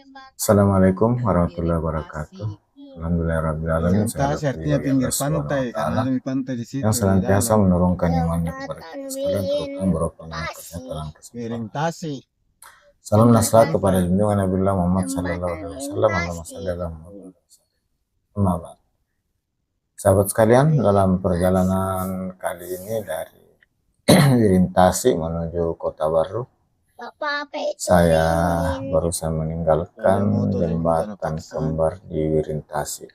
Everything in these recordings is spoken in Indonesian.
Assalamualaikum warahmatullahi wabarakatuh. Alhamdulillahirrahmanirrahim. Saya Orientasi berterima artinya bagi pinggir Allah Subhanahu pantai, wa karena Ta'ala ada pantai di yang situ di senantiasa dalam. menurunkan imannya kepada kita sekalian, terutama berupa nikmat kesehatan dan kesempurnaan. Orientasi. Salam nasrat kepada junjungan Nabi Muhammad Sallallahu Alaihi Wasallam. Allahumma shalli ala Muhammad. Amma ba'd. Sahabat sekalian, dalam perjalanan kali ini dari Wirintasi menuju Kota Baru, saya barusan meninggalkan jembatan kembar di Wirintasi.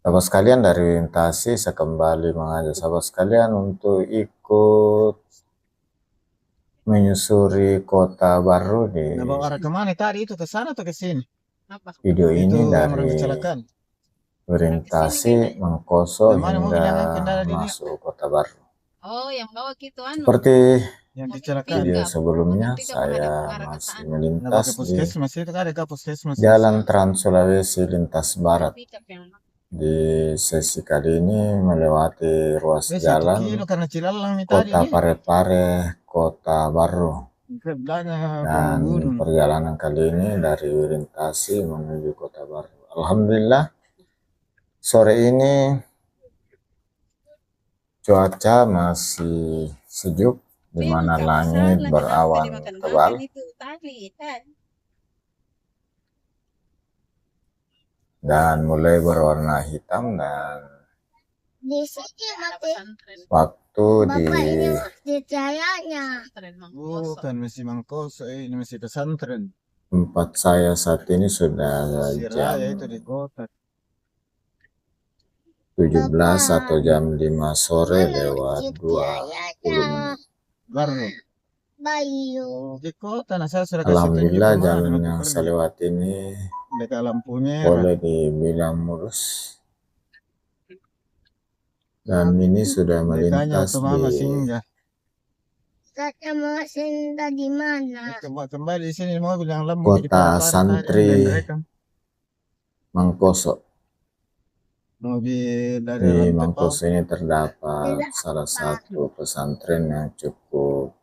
Sahabat sekalian, dari Wirintasi saya kembali mengajak sahabat sekalian untuk ikut menyusuri Kota Baru di Nah, bawa arah kemana tadi, itu ke sana atau ke sini? video ini Itu dari kecelakaan. Wirintasi, Mangkoso Mana mobil hingga yang kendala di ini? masuk Kota Baru. Oh, yang bawa gitu Seperti Yang kecelakaan. video sebelumnya, saya masih Nah, melintas pakai di puskesmas itu kan ada puskesmas. Jalan Trans Sulawesi lintas barat. Di sesi kali ini melewati ruas jalan kilo karena Cilalang ini tadi. Kota Parepare, Kota Baru. Dan Dan perjalanan kali ini dari Wirintasi menuju Kota Baru. Alhamdulillah, sore ini cuaca masih sejuk, di mana langit berawan tebal dan mulai berwarna hitam, dan waktu di bukan masih Mangkoso, ini masih pesantren. tempat saya saat ini sudah jam Raya itu di kota. 17 atau jam 5 sore lewat 20 menit. Baru. Di kota, nah saya sudah kasih Alhamdulillah, tunjuk kemana jalan nanti yang pergi. saya lewat ini Dekat lampu merah. boleh dibilang mulus, dan ini sudah melintas di kembali di sini mobil yang lembu Kota Santri Mangkoso. Mobil dari Di Mangkoso ini terdapat salah satu pesantren yang cukup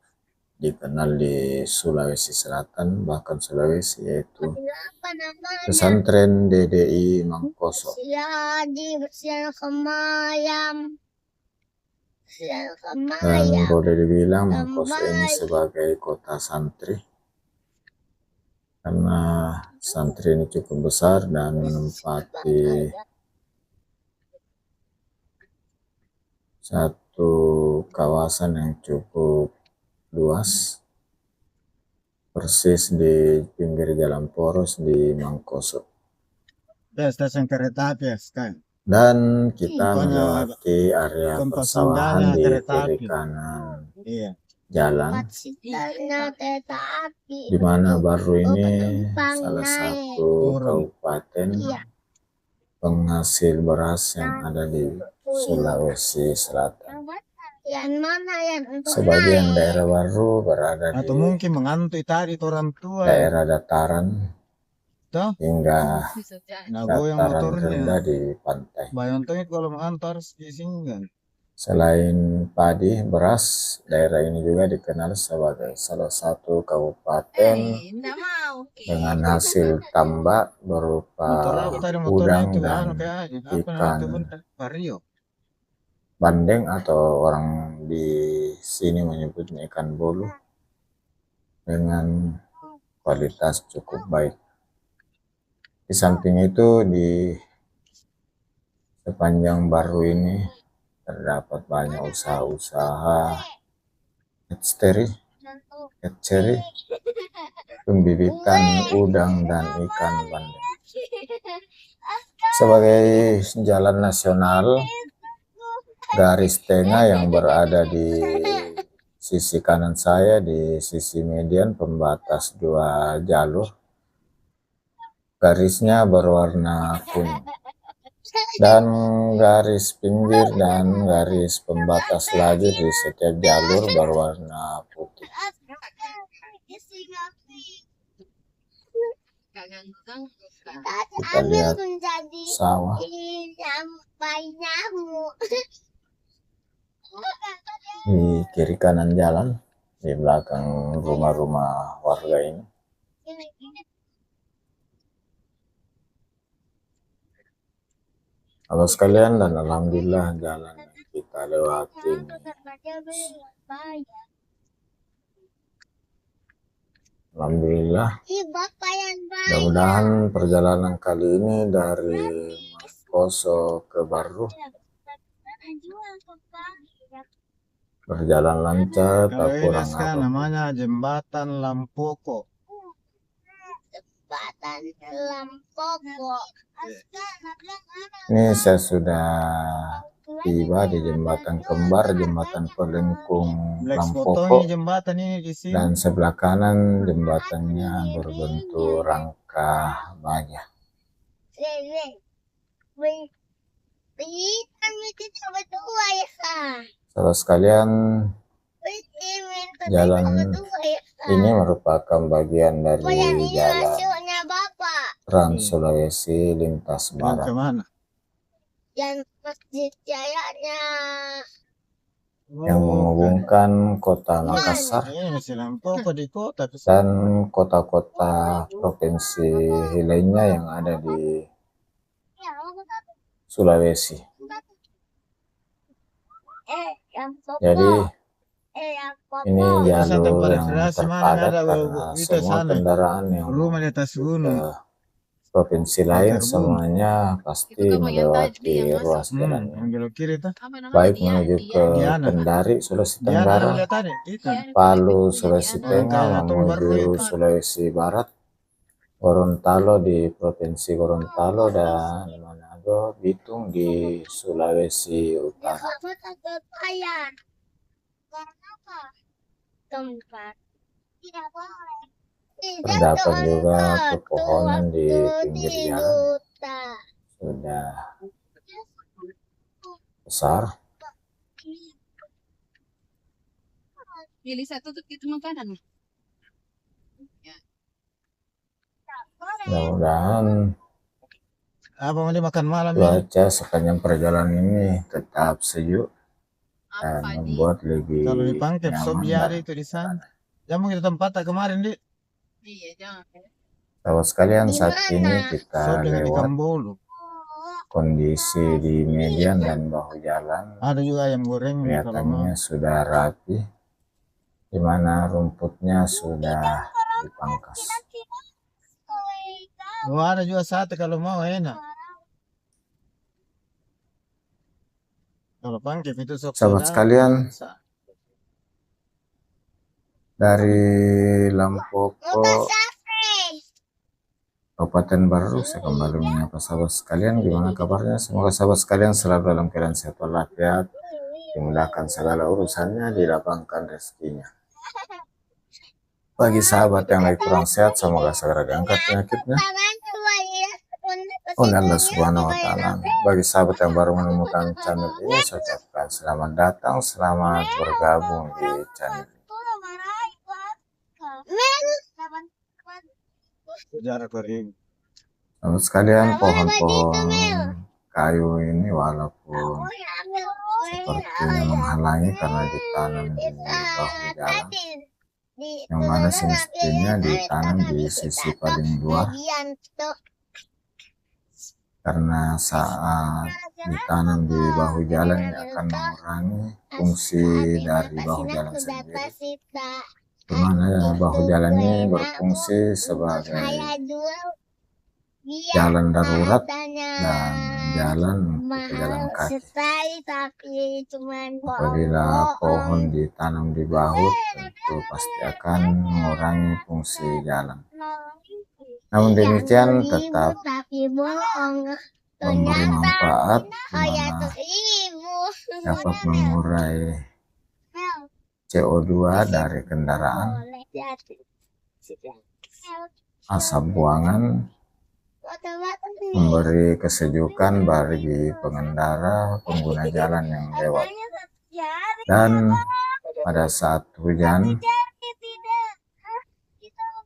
dikenal di Sulawesi Selatan, bahkan Sulawesi, yaitu Pesantren DDI Mangkoso. Dan boleh dibilang Mangkoso ini sebagai kota santri, karena santri ini cukup besar dan menempati satu kawasan yang cukup luas, persis di pinggir jalan poros di Mangkoso. stasiun kereta api sekarang. Dan kita melewati area persawahan di kiri kanan jalan, di mana Baru ini salah satu kabupaten penghasil beras yang ada di Sulawesi Selatan. Sebagian daerah Baru berada di atau mungkin mengantuk tadi orang tua daerah dataran hingga dataran rendah di pantai. Bayangkan kalau mengantar singgah. Selain padi, beras, daerah ini juga dikenal sebagai salah satu kabupaten dengan hasil tambak berupa udang dan ikan bandeng, atau orang di sini menyebutnya ikan bolu, dengan kualitas cukup baik. Di samping itu, di sepanjang Baru ini terdapat banyak usaha-usaha hatchery, pembibitan udang dan ikan bandeng. Sebagai jalan nasional, garis tengah yang berada di sisi kanan saya, di sisi median pembatas dua jalur, garisnya berwarna kuning, dan garis pinggir dan garis pembatas lajur di setiap jalur berwarna putih. Kita lihat sawah. Di kiri kanan jalan, di belakang rumah-rumah warga ini, Sahabat sekalian, dan alhamdulillah jalan yang kita lewati ini, alhamdulillah, mudah-mudahan perjalanan kali ini dari Poso ke Baru berjalan lancar, tak Kalau ini kurang sekarang apa. namanya jembatan Lampoko. Ini saya sudah tiba di jembatan kembar, jembatan pelengkung Black Lampoko, fotonya jembatan ini di sini. dan sebelah kanan jembatannya berbentuk rangka baja. Sahabat sekalian, jalan ini merupakan bagian dari jalan Trans Sulawesi lintas Yang barat. kemana? Yang masjid jayanya. Yang menghubungkan kota Makassar Ini masih Lampoko di kota. dan kota-kota provinsi lainnya yang ada di Sulawesi. Jadi ini jalur yang terpadat karena semua kendaraan yang rumah di atas gunung. ke provinsi lain semuanya pasti melewati ruas jalan ini, Belok kiri tuh. baik menuju ke Kendari, Sulawesi Tenggara, Palu, Sulawesi Tengah, menuju Sulawesi Barat, Gorontalo di provinsi Gorontalo, dan Manado, Bitung di Sulawesi Utara. Terdapat juga pepohonan di pinggir jalan sudah besar. Pilih satu tuh itu makanan. Mudah-mudahan Apa mau dimakan malam ya? cuaca sepanjang perjalanan ini tetap sejuk dan membuat lebih Kalau di Pangkep nyaman. Sobiari itu di sana. Jangan kita tempat kemarin di. Iya, jangan. Sahabat sekalian, saat ini kita Sob dengan di lewat Kambolu. kondisi di median dan bahu jalan Ada juga ayam goreng. kelihatannya sudah rapi, di mana rumputnya sudah dipangkas. Oh, ada juga sate kalau mau enak. Kalau Pangkep itu sok. Sahabat sekalian, dari Lampoko, Kabupaten Baru, saya kembali menyapa sahabat sekalian. Gimana kabarnya? Semoga sahabat sekalian selalu dalam keadaan sehat walafiat, dimudahkan segala urusannya, dilapangkan rezekinya. Bagi sahabat yang lagi kurang sehat, semoga segera diangkat penyakitnya oleh Allah Subhanahu wa Ta'ala. Bagi sahabat yang baru menemukan channel ini, saya ucapkan selamat datang, selamat bergabung di channel ini. Sahabat sekalian, pohon-pohon kayu ini walaupun sepertinya menghalangi karena ditanam di bahu jalan, yang mana semestinya ditanam di sisi paling luar, karena saat ditanam di bahu jalan ini akan mengurangi fungsi dari bahu jalan sendiri, di mana bahu jalan ini berfungsi sebagai jalan darurat dan jalan untuk pejalan kaki. Apabila pohon ditanam di bahu, tentu pasti akan mengurangi fungsi jalan. Namun demikian tetap memberi manfaat, di mana dapat mengurai CO2 dari kendaraan, asap buangan, memberi kesejukan bagi pengendara, pengguna jalan yang lewat. Dan pada saat hujan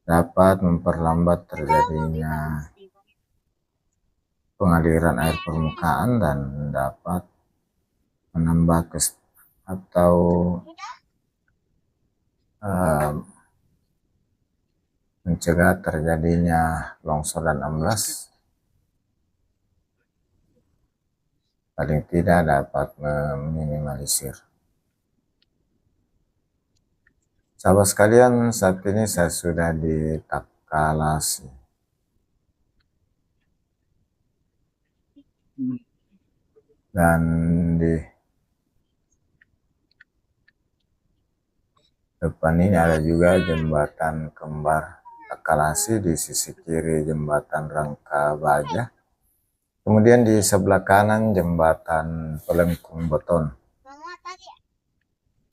dapat memperlambat terjadinya pengaliran air permukaan dan dapat menambah atau mencegah terjadinya longsor dan amblas. paling tidak dapat meminimalisir. Sahabat sekalian, saat ini saya sudah di Takalasi. Dan di depan ini ada juga jembatan kembar Takalasi, di sisi kiri jembatan Rangka Baja. Kemudian di sebelah kanan jembatan Pelengkung Beton.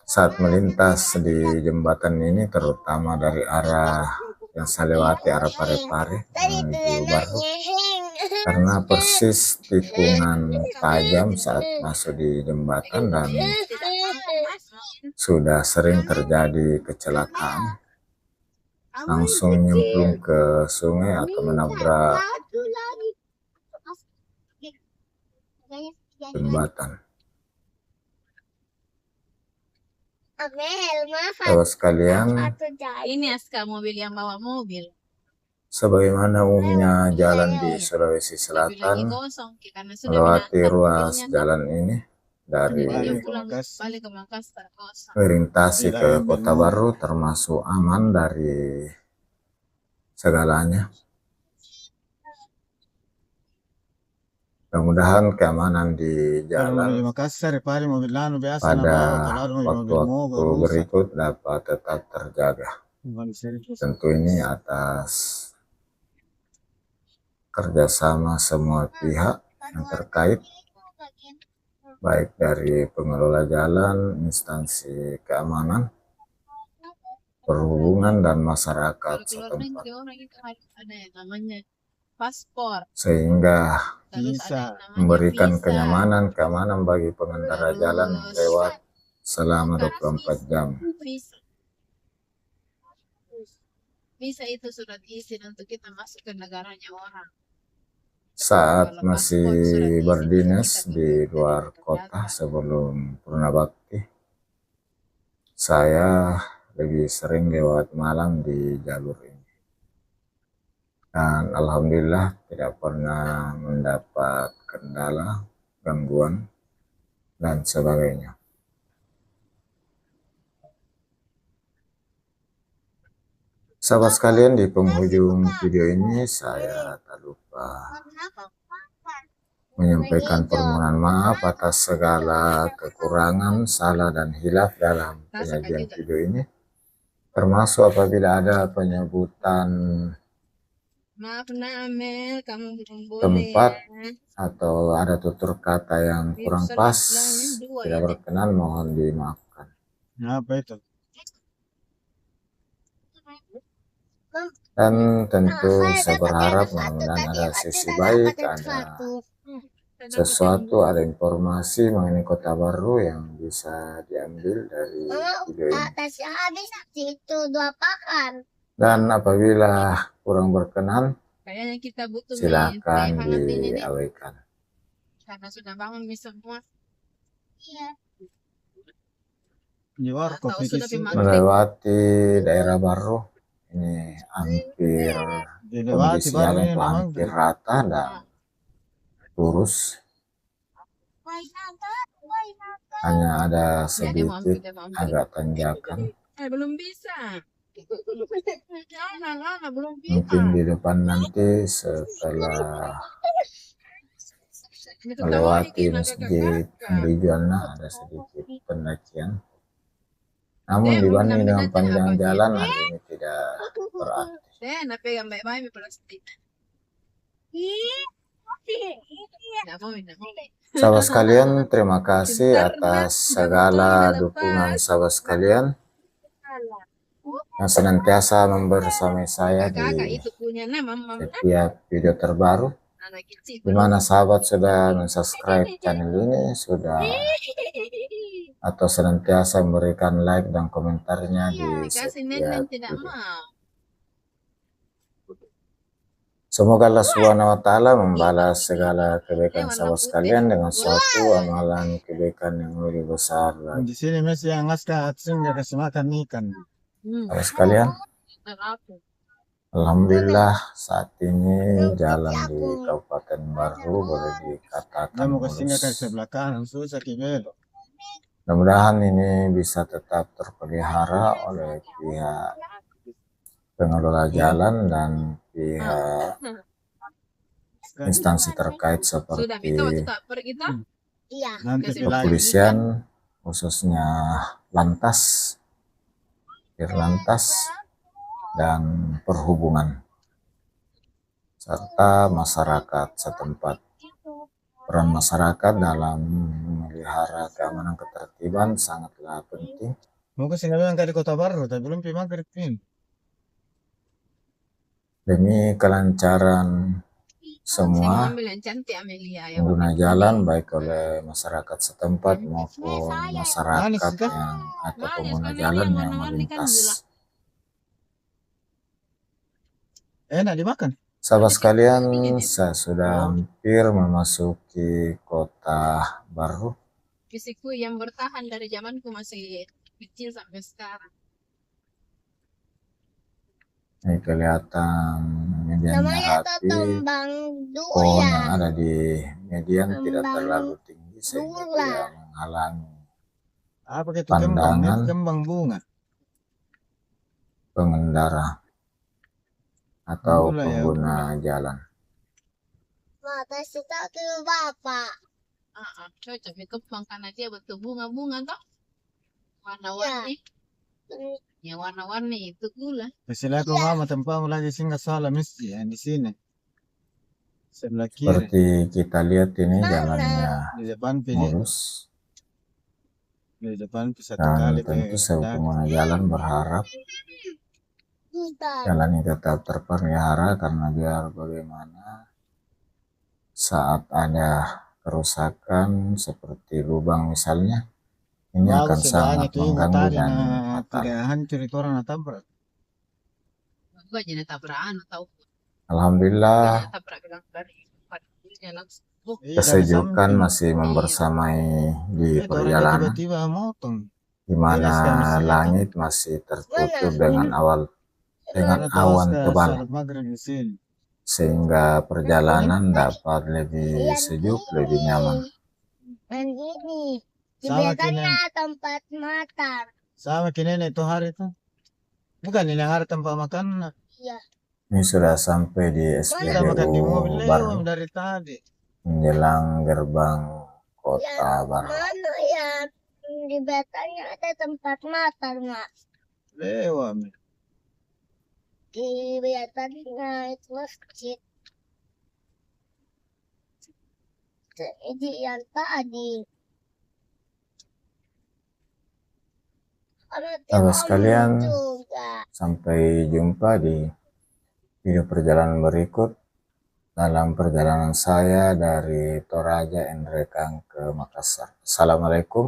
Saat melintas di jembatan ini, terutama dari arah yang saya lewati, arah Parepare menuju Baru, karena persis tikungan tajam saat masuk di jembatan dan sudah sering terjadi kecelakaan, langsung nyemplung ke sungai atau menabrak jembatan. Sahabat sekalian, Ini Aska mobil yang bawa mobil. sebagaimana umumnya jalan di Sulawesi Selatan, melewati ruas jalan ini dari Balik ke Makassar kosong. orientasi ke Kota Baru termasuk aman dari segalanya. Mudah-mudahan keamanan di jalan pada waktu-waktu berikut dapat tetap terjaga. Tentu ini atas kerjasama semua pihak yang terkait, baik dari pengelola jalan, instansi keamanan, perhubungan, dan masyarakat setempat, Ada yang namanya paspor. sehingga Terus Bisa ada yang namanya memberikan visa. keamanan bagi pengendara jalan lewat selama 24 jam. Visa itu surat izin untuk kita masuk ke negaranya orang. Saat masih berdinas di luar kota sebelum Purnabakti, saya lebih sering lewat Malang di jalur ini. Dan alhamdulillah tidak pernah mendapat kendala, gangguan, dan sebagainya. Sahabat sekalian, di penghujung video ini saya tak lupa menyampaikan permohonan maaf atas segala kekurangan, salah, dan hilaf dalam penyajian video ini, termasuk apabila ada penyebutan Maaf Amel, kamu belum boleh. tempat atau ada tutur kata yang kurang pas, tidak berkenan, mohon dimaafkan. Apa itu? Dan tentu saya berharap mudah-mudahan ada sisi baik, ada sesuatu, ada informasi mengenai Kota Baru yang bisa diambil dari video ini. Dan apabila kurang berkenan, Kayaknya kita butuh silakan hangat ini nih. diabaikan. Karena sudah bangun mie semua. Di warkop Atau itu sudah sih. dimakan. Melewati daerah Baru ini hampir Dilewati kondisi baru jalan ini itu memang. hampir rata dan lurus, hanya ada sedikit agak tanjakan. Belum bisa. Belum bisa. Mungkin di depan nanti setelah melewati Masjid Amrijuana ada sedikit pendakian. Namun dibanding dengan panjang jalan, hal ini tidak berarti. Napegang baik-baik plastik. Sahabat sekalian, terima kasih atas segala dukungan sahabat sekalian yang senantiasa membersamai saya di setiap video terbaru, di mana sahabat sudah mensubscribe channel ini, sudah atau senantiasa memberikan like dan komentarnya di setiap video. Semoga Allah Subhanahu wa Ta'ala membalas segala kebaikan sahabat sekalian dengan suatu amalan kebaikan yang lebih besar lagi. Di sini masih yang ngasih kasih makan ikan. Sahabat sekalian, Alhamdulillah saat ini jalan di Kabupaten Baru boleh Dia dikatakan mau kesini ke mulus. sebelah kanan, susah belok. Mudah-mudahan ini bisa tetap terpelihara oleh pihak pengelola jalan dan pihak instansi terkait Sudah, seperti kita waktu tak pergi kita. Iya. Nanti Kasih lagi. kepolisian, khususnya lantas, Dirlantas, dan perhubungan, serta masyarakat setempat. Peran masyarakat dalam memelihara keamanan ketertiban sangatlah penting Mau kesini memang di Kota Baru, tapi belum pergi maghrib ini. demi kelancaran Saya mau semua ambil yang cantik Amelia ya. pengguna jalan, baik oleh masyarakat setempat maupun masyarakat yang atau pengguna jalan yang melintas. Enak dimakan. Sahabat sekalian, saya sudah hampir memasuki Kota Baru. Fisikku yang bertahan dari zamanku masih kecil sampai sekarang. Ini kelihatan mediannya rapi, pohon yang ada di median tidak terlalu tinggi sehingga tidak menghalangi Apa itu pandangan kembang bunga? pengendara atau pengguna jalan. Mata kita ke bapak. Cocok itu kembang karena dia bentuk bunga-bunga toh. Warna-warni. Yang warna-warni itu gula. Kesilaku mama tempatmu lagi singgah salah mesti yang di sini. Sebelah kiri. Seperti kita lihat ini jalannya Di depan mulus, di depan satu dan kali. tentu saya pengguna jalan berharap jalan ini tetap terpelihara karena biar bagaimana saat ada kerusakan seperti lubang misalnya, ini akan sangat mengganggu dan fatal. Tidak hancur itu orang tabrak. Gua jadi tabrakan atau Alhamdulillah tabrak bilang dari langsung. kesejukan masih membersamai di perjalanan, Tiba-tiba motong. di mana langit masih tertutup dengan awan tebal, sehingga perjalanan dapat lebih sejuk, lebih nyaman. Dan ini biasanya tempat makan. Sama kini itu hari itu. Bukan ini hari tempat makan. Iya. Ini sudah sampai di SPBU Baru, dari tadi. menjelang gerbang Kota Baru. Mana ya? Di biasanya ada tempat makan, Mak. Lewat. Di biasanya itu masjid. Jadi yang tadi. Sahabat sekalian, sampai jumpa di video perjalanan berikut dalam perjalanan saya dari Toraja Endrekang ke Makassar. Assalamualaikum.